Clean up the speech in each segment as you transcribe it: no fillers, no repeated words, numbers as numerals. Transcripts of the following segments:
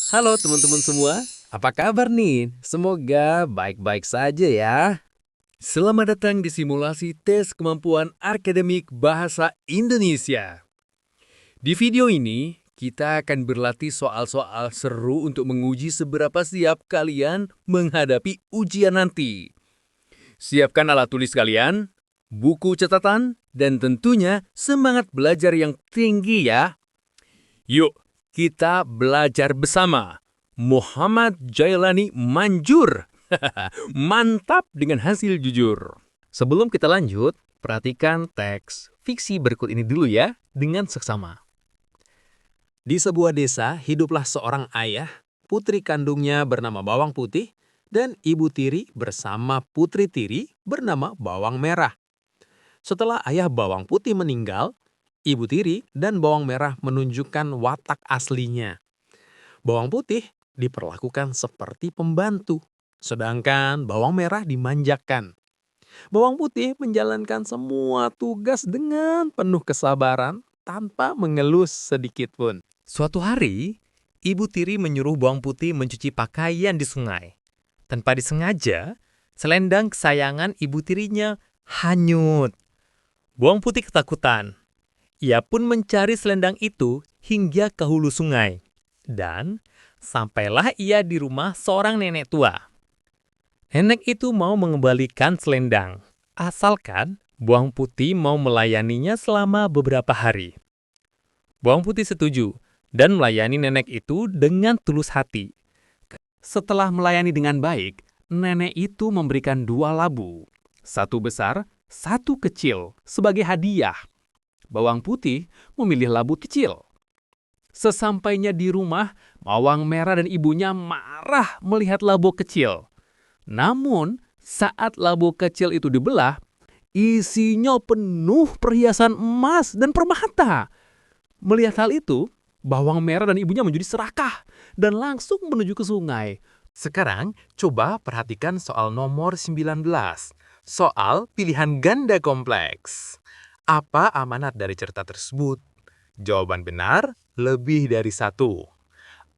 Halo teman-teman semua, apa kabar nih? Semoga baik-baik saja ya. Selamat datang di simulasi tes kemampuan akademik bahasa Indonesia. Di video ini, kita akan berlatih soal-soal seru untuk menguji seberapa siap kalian menghadapi ujian nanti. Siapkan alat tulis kalian, buku catatan, dan tentunya semangat belajar yang tinggi ya. Yuk, kita belajar bersama. Muhammad Jailani Manjur. Mantap dengan hasil jujur. Sebelum kita lanjut, perhatikan teks fiksi berikut ini dulu ya, dengan seksama. Di sebuah desa, hiduplah seorang ayah, putri kandungnya bernama Bawang Putih, dan ibu tiri bersama putri tiri bernama Bawang Merah. Setelah ayah Bawang Putih meninggal, ibu tiri dan Bawang Merah menunjukkan watak aslinya. Bawang Putih diperlakukan seperti pembantu, sedangkan Bawang Merah dimanjakan. Bawang Putih menjalankan semua tugas dengan penuh kesabaran tanpa mengeluh sedikit pun. Suatu hari, ibu tiri menyuruh bawang putih mencuci pakaian di sungai. Tanpa disengaja, selendang kesayangan ibu tirinya hanyut. Bawang putih ketakutan. Ia pun mencari selendang itu hingga ke hulu sungai. Dan sampailah ia di rumah seorang nenek tua. Nenek itu mau mengembalikan selendang, asalkan bawang putih mau melayaninya selama beberapa hari. Bawang putih setuju dan melayani nenek itu dengan tulus hati. Setelah melayani dengan baik, nenek itu memberikan 2 labu. Satu besar, satu kecil sebagai hadiah. Bawang putih memilih labu kecil. Sesampainya di rumah, Bawang Merah dan ibunya marah melihat labu kecil. Namun, saat labu kecil itu dibelah, isinya penuh perhiasan emas dan permata. Melihat hal itu, Bawang Merah dan ibunya menjadi serakah dan langsung menuju ke sungai. Sekarang, coba perhatikan soal nomor 19. Soal pilihan ganda kompleks. Apa amanat dari cerita tersebut? Jawaban benar, lebih dari 1.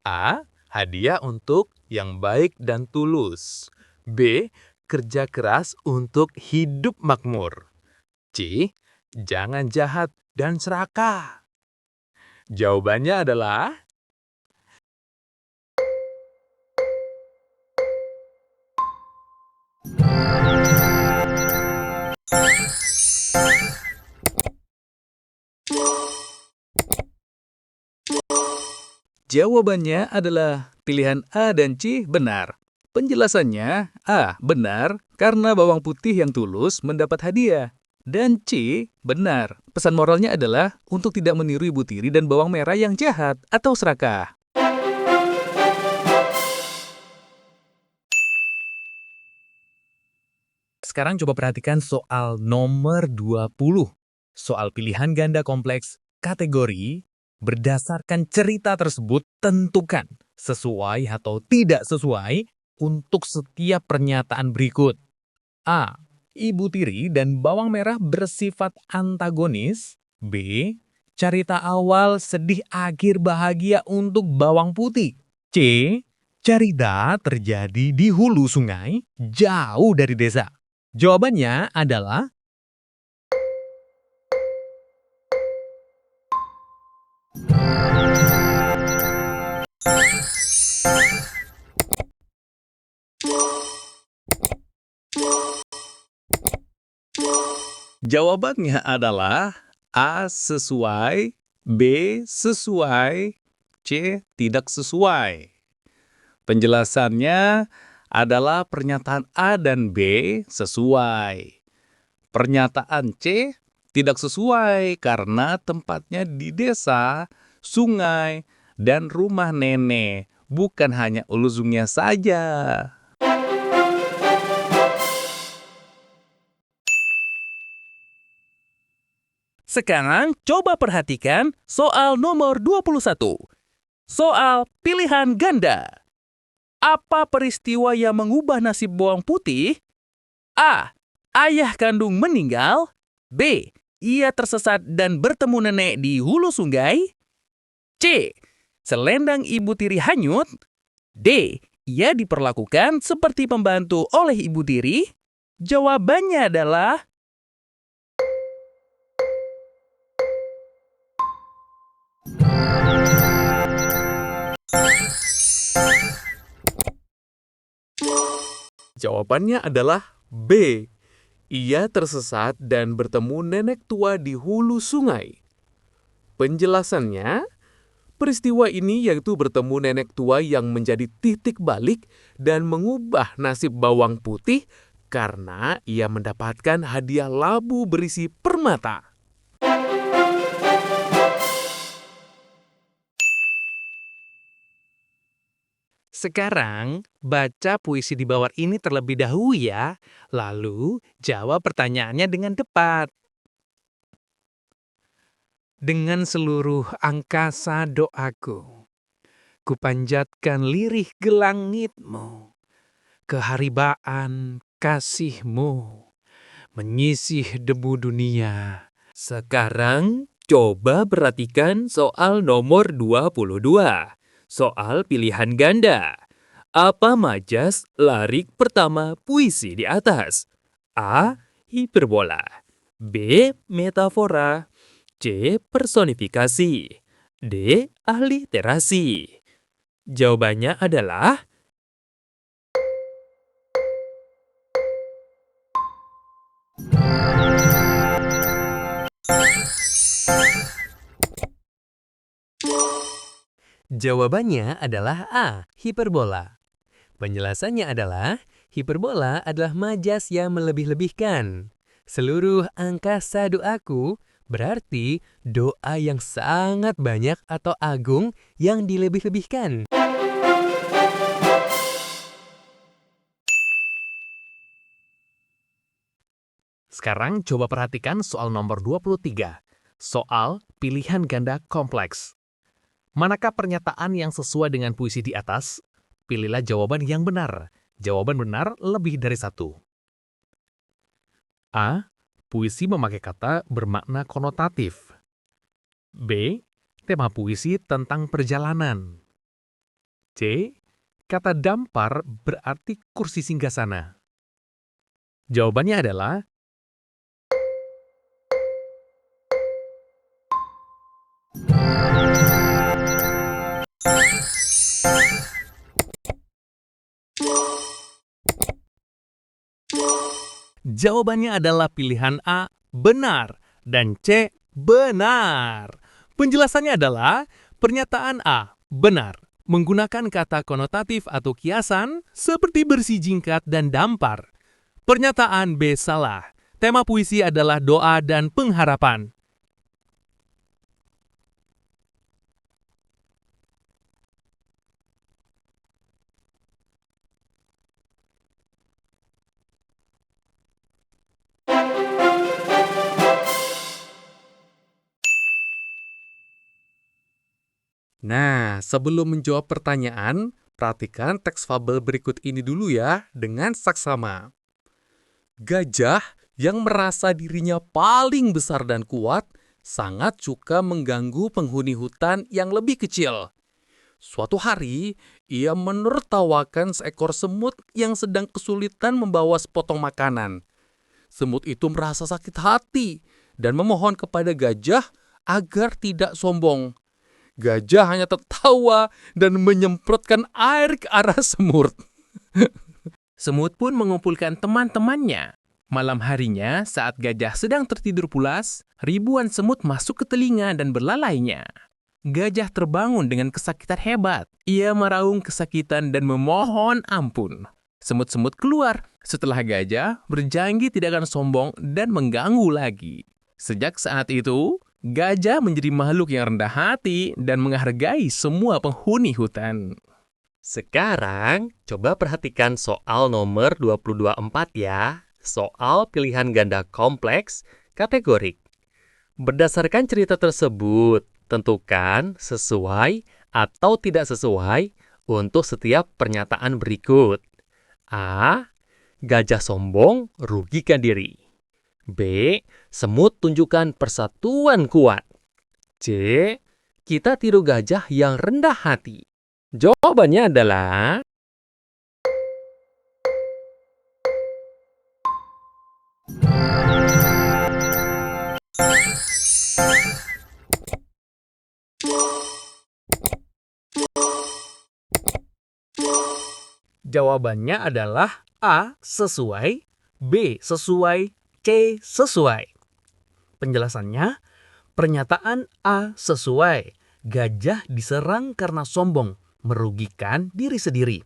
A. Hadiah untuk yang baik dan tulus. B. Kerja keras untuk hidup makmur. C. Jangan jahat dan serakah. Jawabannya adalah Jawabannya adalah pilihan A dan C benar. Penjelasannya A benar karena bawang putih yang tulus mendapat hadiah. Dan C benar. Pesan moralnya adalah untuk tidak meniru ibu tiri dan bawang merah yang jahat atau serakah. Sekarang coba perhatikan soal nomor 20. Soal pilihan ganda kompleks kategori berdasarkan cerita tersebut tentukan sesuai atau tidak sesuai untuk setiap pernyataan berikut. A. Ibu tiri dan bawang merah bersifat antagonis. B. Cerita awal sedih akhir bahagia untuk bawang putih. C. Cerita terjadi di hulu sungai jauh dari desa. Jawabannya adalah Jawabannya adalah A sesuai, B sesuai, C tidak sesuai. Penjelasannya adalah pernyataan A dan B sesuai. Pernyataan C tidak sesuai karena tempatnya di desa, sungai, dan rumah nenek, bukan hanya ulu-zungnya saja. Sekarang coba perhatikan soal nomor 21. Soal pilihan ganda. Apa peristiwa yang mengubah nasib bawang putih? A. Ayah kandung meninggal. B. Ia tersesat dan bertemu nenek di hulu sungai. C. selendang Ibu Tiri hanyut? D. Ia diperlakukan seperti pembantu oleh Ibu Tiri? Jawabannya adalah Jawabannya adalah B. Ia tersesat dan bertemu nenek tua di hulu sungai. Penjelasannya, peristiwa ini yaitu bertemu nenek tua yang menjadi titik balik dan mengubah nasib bawang putih karena ia mendapatkan hadiah labu berisi permata. sekarang baca puisi di bawah ini terlebih dahulu ya, lalu jawab pertanyaannya dengan tepat. Dengan seluruh angkasa doaku, kupanjatkan lirih gelangitmu, keharibaan kasihmu, menyisih debu dunia. Sekarang coba perhatikan soal nomor 22. Soal pilihan ganda. Apa majas larik pertama puisi di atas? A. Hiperbola. B. Metafora. C. Personifikasi. D. Aliterasi. Jawabannya adalah Jawabannya adalah A. Hiperbola. Penjelasannya adalah, hiperbola adalah majas yang melebih-lebihkan. Seluruh angkasa doaku berarti doa yang sangat banyak atau agung yang dilebih-lebihkan. Sekarang coba perhatikan soal nomor 23. Soal pilihan ganda kompleks. Manakah pernyataan yang sesuai dengan puisi di atas? Pilihlah jawaban yang benar. Jawaban benar lebih dari satu. A. Puisi memakai kata bermakna konotatif. B. Tema puisi tentang perjalanan. C. Kata dampar berarti kursi singgasana. Jawabannya adalah jawabannya adalah pilihan A, benar, dan C, benar. Penjelasannya adalah pernyataan A, benar, menggunakan kata konotatif atau kiasan seperti bersih jingkat dan dampar. Pernyataan B salah. Tema puisi adalah doa dan pengharapan. Nah, sebelum menjawab pertanyaan, perhatikan teks fabel berikut ini dulu ya, dengan saksama. Gajah yang merasa dirinya paling besar dan kuat, sangat suka mengganggu penghuni hutan yang lebih kecil. Suatu hari, ia menertawakan seekor semut yang sedang kesulitan membawa sepotong makanan. Semut itu merasa sakit hati dan memohon kepada gajah agar tidak sombong. Gajah hanya tertawa dan menyemprotkan air ke arah semut. Semut pun mengumpulkan teman-temannya. Malam harinya, saat gajah sedang tertidur pulas, ribuan semut masuk ke telinga dan berlalainya. Gajah terbangun dengan kesakitan hebat. Ia meraung kesakitan dan memohon ampun. Semut-semut keluar setelah gajah berjanji tidak akan sombong dan mengganggu lagi. Sejak saat itu, gajah menjadi makhluk yang rendah hati dan menghargai semua penghuni hutan. Sekarang, coba perhatikan soal nomor 224 ya. Soal pilihan ganda kompleks kategorik. Berdasarkan cerita tersebut, tentukan sesuai atau tidak sesuai untuk setiap pernyataan berikut. A. Gajah sombong rugikan diri. B. Semut tunjukkan persatuan kuat. C. kita tiru gajah yang rendah hati? Jawabannya adalah Jawabannya adalah A. Sesuai, B. Sesuai, C. Sesuai. Penjelasannya, pernyataan A sesuai. Gajah diserang karena sombong, merugikan diri sendiri.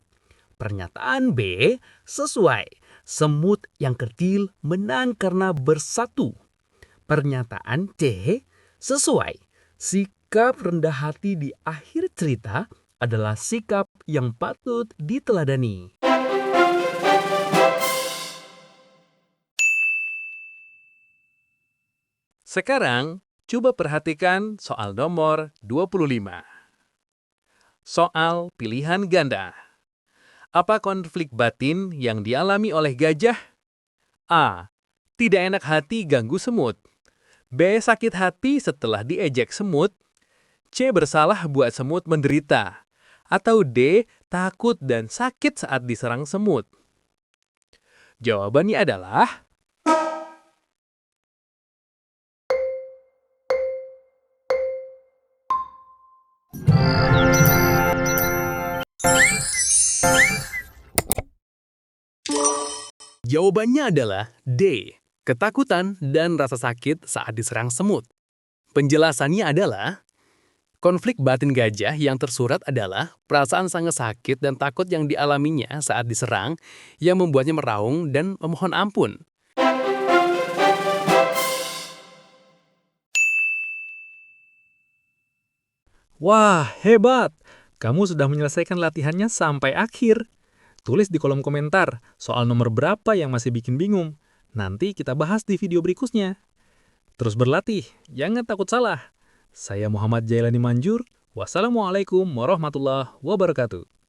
Pernyataan B sesuai. Semut yang kecil menang karena bersatu. Pernyataan C sesuai. Sikap rendah hati di akhir cerita adalah sikap yang patut diteladani. Sekarang, coba perhatikan soal nomor 25. Soal pilihan ganda. Apa konflik batin yang dialami oleh gajah? A. Tidak enak hati ganggu semut. B. Sakit hati setelah diejek semut. C. Bersalah buat semut menderita. Atau D. Takut dan sakit saat diserang semut. Jawabannya adalah Jawabannya adalah D. Ketakutan dan rasa sakit saat diserang semut. Penjelasannya adalah konflik batin gajah yang tersurat adalah perasaan sangat sakit dan takut yang dialaminya saat diserang yang membuatnya meraung dan memohon ampun. Wah, hebat! Kamu sudah menyelesaikan latihannya sampai akhir. Tulis di kolom komentar soal nomor berapa yang masih bikin bingung. Nanti kita bahas di video berikutnya. Terus berlatih, jangan takut salah. Saya Muhammad Jailani Manjur. Wassalamualaikum warahmatullahi wabarakatuh.